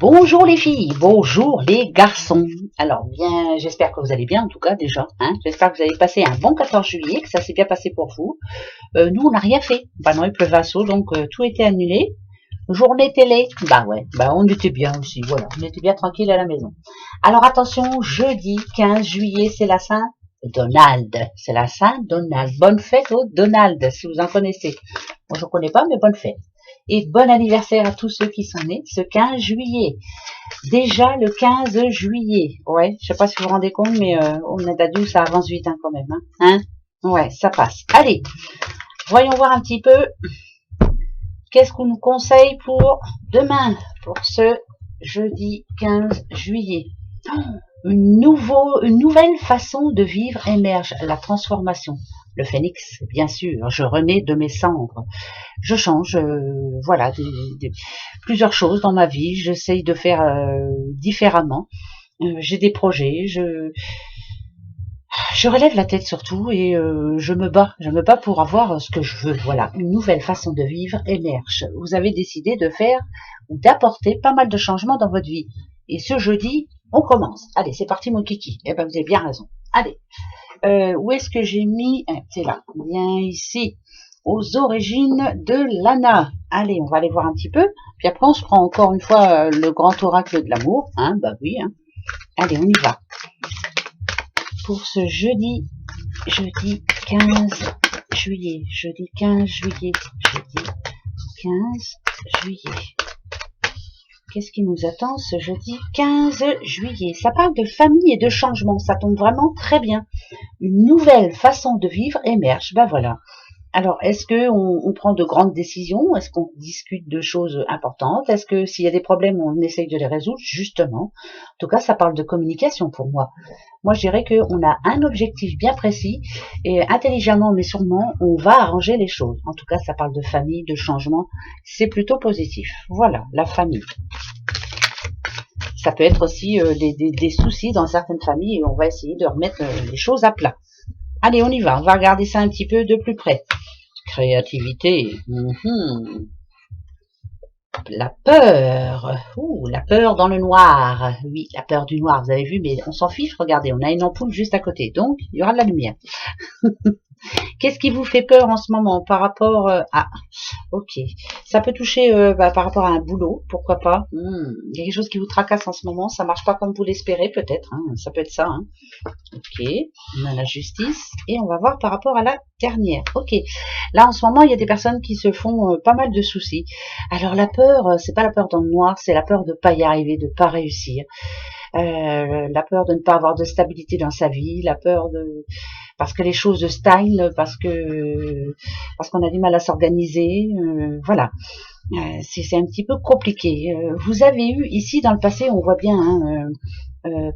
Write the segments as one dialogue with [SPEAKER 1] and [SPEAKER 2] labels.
[SPEAKER 1] Bonjour les filles, bonjour les garçons. Alors bien, j'espère que vous allez bien en tout cas déjà. J'espère que vous avez passé un bon 14 juillet, que ça s'est bien passé pour vous. Nous on n'a rien fait. Bah non, il pleuvait à saut, donc tout était annulé. Journée télé, bah ouais, bah on était bien aussi, voilà, on était bien tranquille à la maison. Alors attention, jeudi 15 juillet, c'est la Saint Donald, c'est la Saint Donald. Bonne fête au Donald, si vous en connaissez. Moi je ne connais pas, mais bonne fête. Et bon anniversaire à tous ceux qui sont nés ce 15 juillet. Déjà le 15 juillet. Ouais, je sais pas si vous vous rendez compte, mais on est adulte, ça avance vite quand même. Ouais, ça passe. Allez, voyons voir un petit peu qu'est-ce qu'on nous conseille pour demain, pour ce jeudi 15 juillet. Une nouvelle façon de vivre émerge, la transformation. Le phénix, bien sûr, je renais de mes cendres. Je change, voilà, plusieurs choses dans ma vie. J'essaye de faire différemment. J'ai des projets, je relève la tête surtout et je me bats pour avoir ce que je veux. Voilà, une nouvelle façon de vivre émerge. Vous avez décidé de faire ou d'apporter pas mal de changements dans votre vie. Et ce jeudi, on commence. Allez, c'est parti mon kiki. Eh ben, vous avez bien raison. Allez, où est-ce que j'ai mis? C'est là, bien ici, aux origines de Lana. Allez, on va aller voir un petit peu. Puis après, on se prend encore une fois le grand oracle de l'amour. Bah oui. Allez, on y va. Pour ce jeudi 15 juillet, jeudi 15 juillet, jeudi 15 juillet. Qu'est-ce qui nous attend ce jeudi 15 juillet? Ça parle de famille et de changement, ça tombe vraiment très bien. Une nouvelle façon de vivre émerge, ben voilà. Alors, est-ce qu'on prend de grandes décisions? Est-ce qu'on discute de choses importantes? Est-ce que s'il y a des problèmes, on essaye de les résoudre? Justement. En tout cas, ça parle de communication pour moi. Moi, je dirais qu'on a un objectif bien précis et intelligemment, mais sûrement, on va arranger les choses. En tout cas, ça parle de famille, de changement. C'est plutôt positif. Voilà, la famille. Ça peut être aussi des soucis dans certaines familles et on va essayer de remettre les choses à plat. Allez, on y va. On va regarder ça un petit peu de plus près. Créativité. La peur. La peur dans le noir. Oui, la peur du noir. Vous avez vu, mais on s'en fiche. Regardez, on a une ampoule juste à côté. Donc, il y aura de la lumière. Qu'est-ce qui vous fait peur en ce moment par rapport ok, ça peut toucher par rapport à un boulot, pourquoi pas. Il y a quelque chose qui vous tracasse en ce moment, ça marche pas comme vous l'espérez peut-être, ça peut être ça. Ok, on a la justice et on va voir par rapport à la dernière. Ok, là en ce moment il y a des personnes qui se font pas mal de soucis. Alors la peur, c'est pas la peur dans le noir, c'est la peur de pas y arriver, de pas réussir. La peur de ne pas avoir de stabilité dans sa vie, la peur de parce que les choses stagnent, parce qu'on a du mal à s'organiser, voilà. C'est un petit peu compliqué. Vous avez eu ici dans le passé, on voit bien,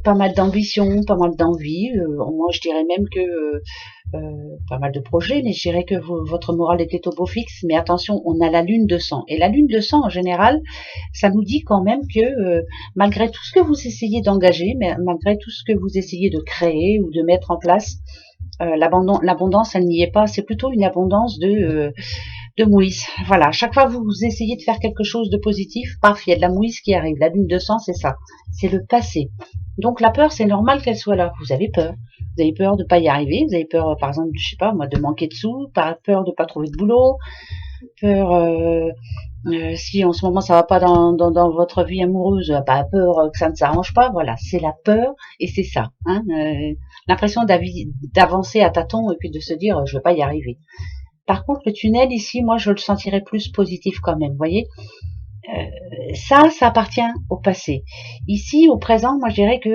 [SPEAKER 1] pas mal d'ambition, pas mal d'envie. Moi, je dirais même que pas mal de projets, mais je dirais que votre morale était au beau fixe. Mais attention, on a la lune de sang. Et la lune de sang, en général, ça nous dit quand même que malgré tout ce que vous essayez d'engager, malgré tout ce que vous essayez de créer ou de mettre en place, l'abondance, elle n'y est pas. C'est plutôt une abondance de mouise. Voilà, chaque fois que vous essayez de faire quelque chose de positif, paf, il y a de la mouise qui arrive. La lune de sang, c'est ça. C'est le passé. Donc la peur, c'est normal qu'elle soit là. Vous avez peur. Vous avez peur de pas y arriver. Vous avez peur, par exemple, je sais pas, moi, de manquer de sous. Peur de pas trouver de boulot. Peur, si en ce moment ça va pas dans votre vie amoureuse, pas peur que ça ne s'arrange pas. Voilà, c'est la peur et c'est ça. L'impression d'avancer à tâtons et puis de se dire, je vais pas y arriver. Par contre, le tunnel ici, moi, je le sentirais plus positif quand même, vous voyez. Ça appartient au passé. Ici, au présent, moi, je dirais que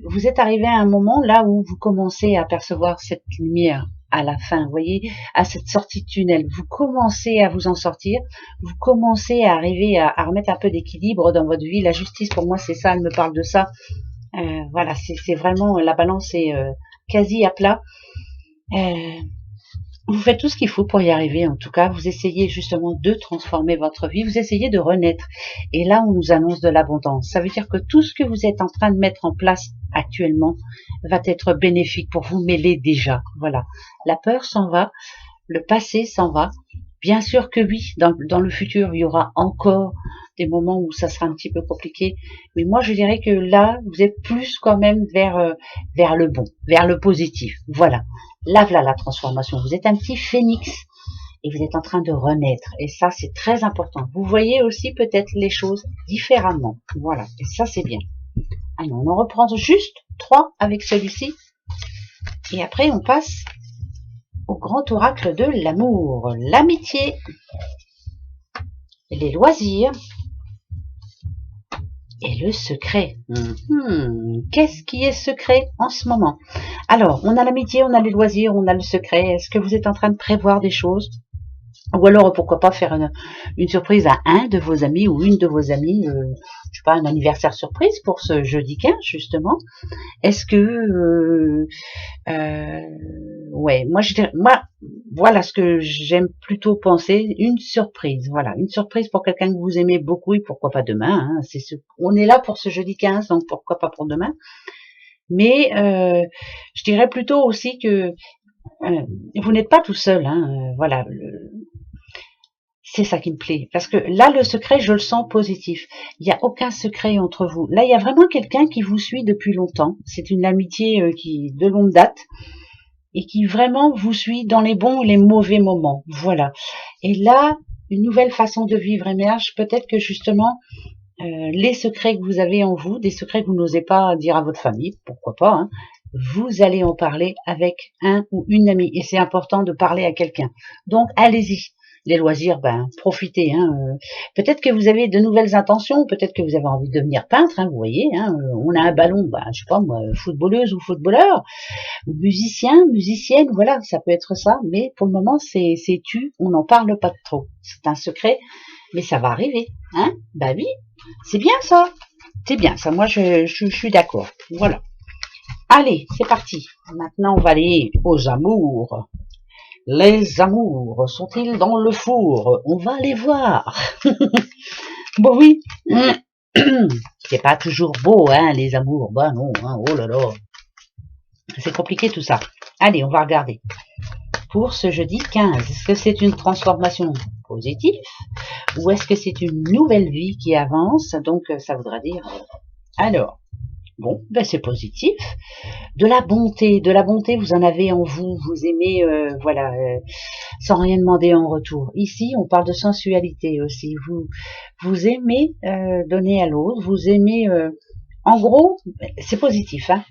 [SPEAKER 1] vous êtes arrivé à un moment là où vous commencez à percevoir cette lumière à la fin, vous voyez, à cette sortie de tunnel. Vous commencez à vous en sortir, vous commencez à arriver à remettre un peu d'équilibre dans votre vie. La justice, pour moi, c'est ça, elle me parle de ça. Voilà, c'est vraiment, la balance est quasi à plat. Vous faites tout ce qu'il faut pour y arriver, en tout cas, vous essayez justement de transformer votre vie, vous essayez de renaître. Et là, on nous annonce de l'abondance. Ça veut dire que tout ce que vous êtes en train de mettre en place actuellement va être bénéfique pour vous, mais l'est déjà. Voilà. La peur s'en va, le passé s'en va, Bien sûr que oui, dans le futur, il y aura encore des moments où ça sera un petit peu compliqué. Mais moi, je dirais que là, vous êtes plus quand même vers le bon, vers le positif. Voilà. Là, voilà la transformation. Vous êtes un petit phénix et vous êtes en train de renaître. Et ça, c'est très important. Vous voyez aussi peut-être les choses différemment. Voilà. Et ça, c'est bien. Allez, on en reprend juste 3 avec celui-ci. Et après, on passe au grand oracle de l'amour, l'amitié, les loisirs et le secret. Qu'est-ce qui est secret en ce moment? Alors, on a l'amitié, on a les loisirs, on a le secret. Est-ce que vous êtes en train de prévoir des choses? Ou alors, pourquoi pas faire une surprise à un de vos amis ou une de vos amies, je sais pas, un anniversaire surprise pour ce jeudi 15, justement. Est-ce que... ouais, moi, voilà ce que j'aime plutôt penser, une surprise. Voilà, une surprise pour quelqu'un que vous aimez beaucoup et pourquoi pas demain. Hein, on est là pour ce jeudi 15, donc pourquoi pas pour demain. Mais je dirais plutôt aussi que vous n'êtes pas tout seul. Hein, voilà, c'est ça qui me plaît. Parce que là, le secret, je le sens positif. Il n'y a aucun secret entre vous. Là, il y a vraiment quelqu'un qui vous suit depuis longtemps. C'est une amitié qui de longue date et qui vraiment vous suit dans les bons et les mauvais moments. Voilà. Et là, une nouvelle façon de vivre émerge. Peut-être que justement, les secrets que vous avez en vous, des secrets que vous n'osez pas dire à votre famille, pourquoi pas, hein, vous allez en parler avec un ou une amie. Et c'est important de parler à quelqu'un. Donc, allez-y. Les loisirs, profitez. Hein. Peut-être que vous avez de nouvelles intentions, peut-être que vous avez envie de devenir peintre, hein, vous voyez. Hein. On a un ballon, je sais pas moi, footballeuse ou footballeur, ou musicien, musicienne, voilà, ça peut être ça. Mais pour le moment, c'est on n'en parle pas trop. C'est un secret, mais ça va arriver. Hein. Bah oui, c'est bien ça. C'est bien ça, moi je suis d'accord. Voilà. Allez, c'est parti. Maintenant, on va aller aux amours. Les amours sont-ils dans le four? On va les voir. Bon oui, c'est pas toujours beau, hein, les amours. Bah non, hein, oh là là. C'est compliqué tout ça. Allez, on va regarder. Pour ce jeudi 15, est-ce que c'est une transformation positive ou est-ce que c'est une nouvelle vie qui avance? Donc, ça voudra dire... Alors, bon, c'est positif. De la bonté, vous en avez en vous, vous aimez, voilà, sans rien demander en retour. Ici, on parle de sensualité aussi. Vous aimez donner à l'autre, vous aimez, en gros, c'est positif. Hein.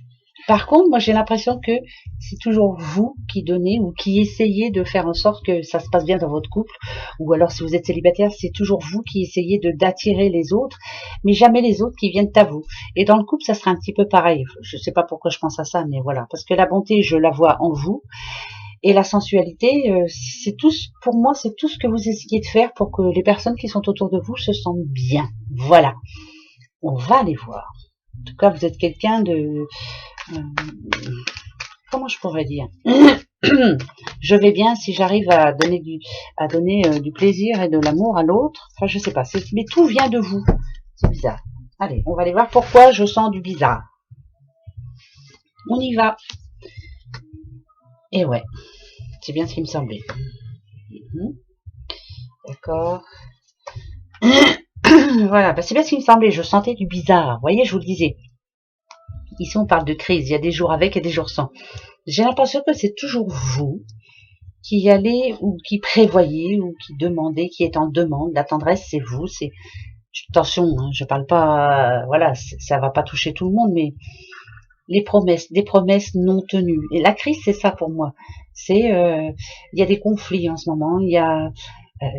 [SPEAKER 1] Par contre, moi, j'ai l'impression que c'est toujours vous qui donnez ou qui essayez de faire en sorte que ça se passe bien dans votre couple. Ou alors, si vous êtes célibataire, c'est toujours vous qui essayez d'attirer les autres, mais jamais les autres qui viennent à vous. Et dans le couple, ça sera un petit peu pareil. Je ne sais pas pourquoi je pense à ça, mais voilà. Parce que la bonté, je la vois en vous. Et la sensualité, c'est tout, pour moi, c'est tout ce que vous essayez de faire pour que les personnes qui sont autour de vous se sentent bien. Voilà. On va les voir. En tout cas, vous êtes quelqu'un de... comment je pourrais dire? Je vais bien si j'arrive à donner du plaisir et de l'amour à l'autre. Enfin, je sais pas. Mais tout vient de vous. C'est bizarre. Allez, on va aller voir pourquoi je sens du bizarre. On y va. Et ouais, c'est bien ce qui me semblait. D'accord. Voilà, c'est bien ce qui me semblait. Je sentais du bizarre. Vous voyez, je vous le disais. Ici, on parle de crise. Il y a des jours avec et des jours sans. J'ai l'impression que c'est toujours vous qui allez ou qui prévoyez ou qui demandez, qui est en demande. La tendresse, c'est vous. C'est attention, hein, je parle pas. Voilà, ça va pas toucher tout le monde, mais les promesses, des promesses non tenues. Et la crise, c'est ça pour moi. C'est il y a des conflits en ce moment. Il y a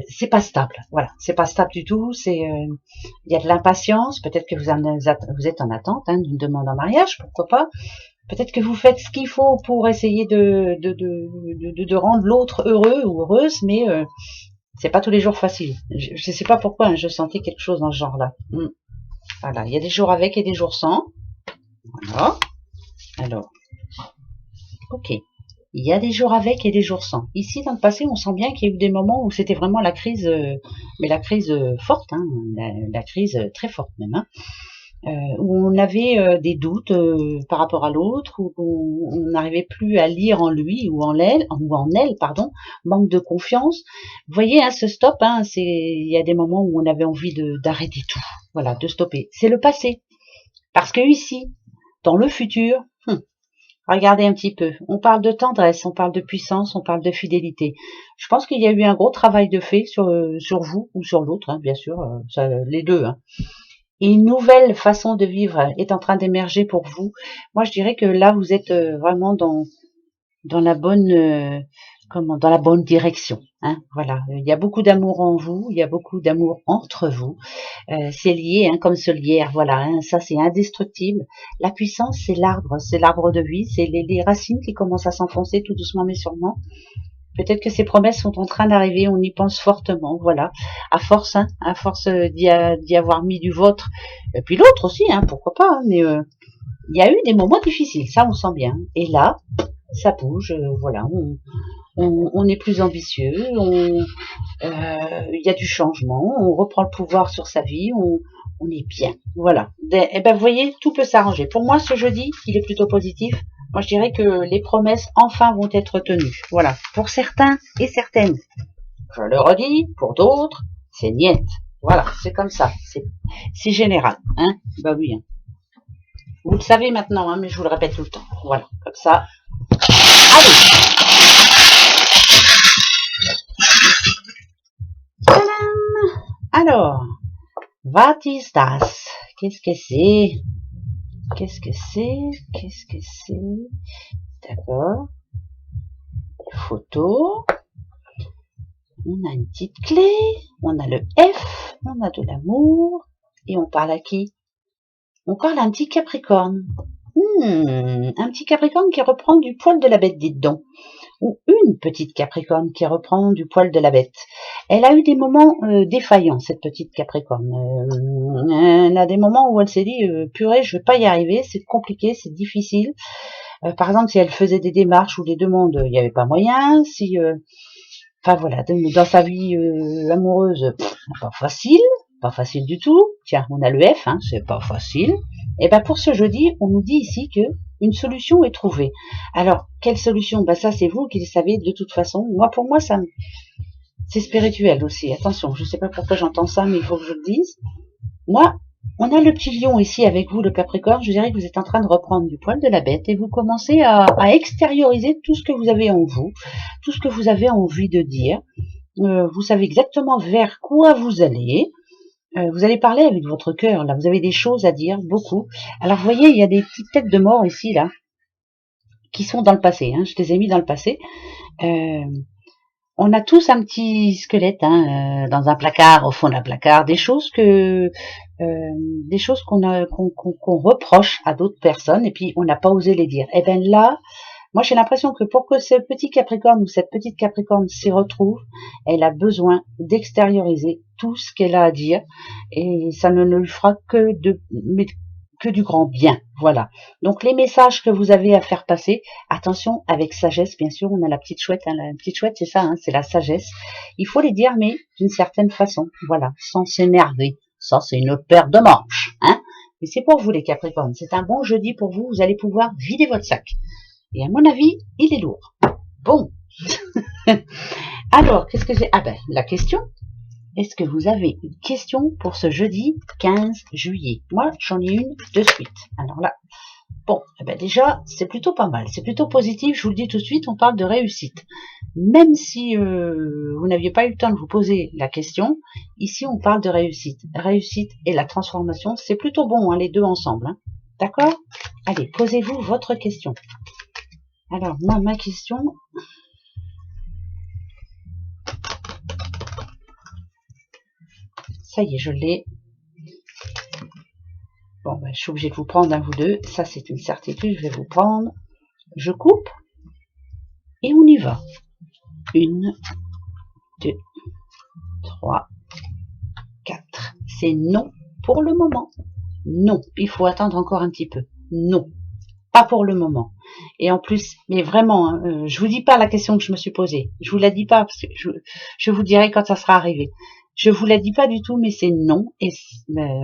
[SPEAKER 1] c'est pas stable, voilà, c'est pas stable du tout. C'est il y a de l'impatience. Peut-être que vous êtes en attente hein, d'une demande en mariage, pourquoi pas. Peut-être que vous faites ce qu'il faut pour essayer de rendre l'autre heureux ou heureuse, mais c'est pas tous les jours facile. Je sais pas pourquoi, hein, je sentais quelque chose dans ce genre-là. Voilà, il y a des jours avec et des jours sans. Voilà. Alors, ok. Il y a des jours avec et des jours sans. Ici, dans le passé, on sent bien qu'il y a eu des moments où c'était vraiment la crise, mais la crise forte, hein, la crise très forte même. Hein. où on avait des doutes par rapport à l'autre, où on n'arrivait plus à lire en lui ou en elle, pardon, manque de confiance. Vous voyez, hein, ce stop, hein, il y a des moments où on avait envie d'arrêter tout, voilà, de stopper. C'est le passé, parce que ici, dans le futur, regardez un petit peu, on parle de tendresse, on parle de puissance, on parle de fidélité. Je pense qu'il y a eu un gros travail de fait sur vous ou sur l'autre, hein, bien sûr, les deux, hein. Et une nouvelle façon de vivre est en train d'émerger pour vous. Moi, je dirais que là, vous êtes vraiment dans la bonne dans la bonne direction. Hein, voilà, il y a beaucoup d'amour en vous, il y a beaucoup d'amour entre vous. C'est lié, hein, comme ce lierre. Voilà, hein, ça c'est indestructible. La puissance, c'est l'arbre de vie, c'est les racines qui commencent à s'enfoncer tout doucement mais sûrement. Peut-être que ces promesses sont en train d'arriver, on y pense fortement, voilà. À force d'y avoir mis du vôtre, et puis l'autre aussi, hein, pourquoi pas, hein, mais il y a eu des moments difficiles, ça on sent bien. Et là, ça bouge, voilà, on est plus ambitieux, il y a du changement, on reprend le pouvoir sur sa vie, on est bien, voilà. Et ben vous voyez, tout peut s'arranger. Pour moi, ce jeudi, il est plutôt positif. Moi, je dirais que les promesses, enfin, vont être tenues. Voilà. Pour certains et certaines. Je le redis, pour d'autres, c'est niette. Voilà, c'est comme ça. C'est général. Hein, bah oui. Hein. Vous le savez maintenant, hein, mais je vous le répète tout le temps. Voilà, comme ça. Allez. Tadam. Alors, what is das? Qu'est-ce que c'est? Qu'est-ce que c'est? Qu'est-ce que c'est? D'accord. Photo. On a une petite clé. On a le F. On a de l'amour. Et on parle à qui? On parle à un petit Capricorne. Un petit Capricorne qui reprend du poil de la bête, dites donc. Ou une petite Capricorne qui reprend du poil de la bête. Elle a eu des moments défaillants, cette petite Capricorne. Elle a des moments où elle s'est dit, purée, je vais pas y arriver, c'est compliqué, c'est difficile. Par exemple, si elle faisait des démarches ou des demandes, il n'y avait pas moyen. Si, enfin voilà, dans sa vie amoureuse, pas facile du tout. Tiens, on a le F, hein, c'est pas facile. Et ben pour ce jeudi, on nous dit ici que une solution est trouvée. Alors, quelle solution? Ben ça, c'est vous qui le savez de toute façon. Moi, pour moi, c'est spirituel aussi. Attention, je sais pas pourquoi j'entends ça, mais il faut que je le dise. Moi, on a le petit lion ici avec vous, le Capricorne. Je dirais que vous êtes en train de reprendre du poil de la bête et vous commencez à extérioriser tout ce que vous avez en vous, tout ce que vous avez envie de dire. Vous savez exactement vers quoi vous allez. Vous allez parler avec votre cœur, là. Vous avez des choses à dire, beaucoup. Alors, vous voyez, il y a des petites têtes de mort ici, là, qui sont dans le passé. Hein. Je les ai mis dans le passé. On a tous un petit squelette dans un placard, au fond d'un placard, des choses qu'on reproche à d'autres personnes et puis on n'a pas osé les dire. Et bien là, moi j'ai l'impression que pour que ce petit Capricorne ou cette petite Capricorne s'y retrouve, elle a besoin d'extérioriser tout ce qu'elle a à dire et ça ne lui fera que du grand bien, voilà. Donc les messages que vous avez à faire passer, attention avec sagesse, bien sûr, on a la petite chouette, hein, la petite chouette c'est ça, hein, c'est la sagesse. Il faut les dire mais d'une certaine façon, voilà, sans s'énerver. Ça c'est une paire de manches, hein. Mais c'est pour vous les Capricornes, c'est un bon jeudi pour vous, vous allez pouvoir vider votre sac. Et à mon avis, il est lourd. Bon. Alors, qu'est-ce que j'ai? Ah ben, la question. Est-ce que vous avez une question pour ce jeudi 15 juillet? Moi, j'en ai une de suite. Alors là, bon, eh ben déjà, c'est plutôt pas mal. C'est plutôt positif, je vous le dis tout de suite, on parle de réussite. Même si vous n'aviez pas eu le temps de vous poser la question, ici, on parle de réussite. Réussite et la transformation, c'est plutôt bon, hein, les deux ensemble. Hein. D'accord? Allez, posez-vous votre question. Alors, moi, ma question... Ça y est, je l'ai. Bon, ben, je suis obligée de vous prendre un, vous deux. Ça, c'est une certitude. Je vais vous prendre. Je coupe. Et on y va. 1, 2, 3, 4. C'est non pour le moment. Non. Il faut attendre encore un petit peu. Non. Pas pour le moment. Et en plus, mais vraiment, hein, je vous dis pas la question que je me suis posée. Je vous la dis pas parce que je vous dirai quand ça sera arrivé. Je vous la dis pas du tout, mais c'est non. Et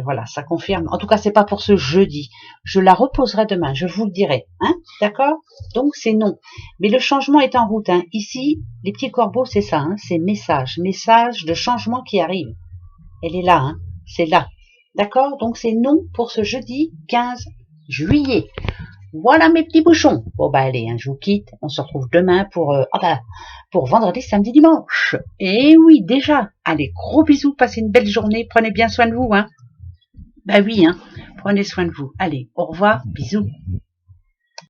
[SPEAKER 1] voilà, ça confirme. En tout cas, c'est pas pour ce jeudi. Je la reposerai demain, je vous le dirai. Hein, d'accord? Donc, c'est non. Mais le changement est en route. Hein. Ici, les petits corbeaux, c'est ça. Hein, c'est message de changement qui arrive. Elle est là. Hein, c'est là. D'accord? Donc, c'est non pour ce jeudi 15 juillet. Voilà mes petits bouchons. Bon bah allez, hein, je vous quitte. On se retrouve demain pour vendredi, samedi, dimanche. Et oui, déjà. Allez, gros bisous, passez une belle journée. Prenez bien soin de vous, hein. Bah oui, hein. Prenez soin de vous. Allez, au revoir, bisous.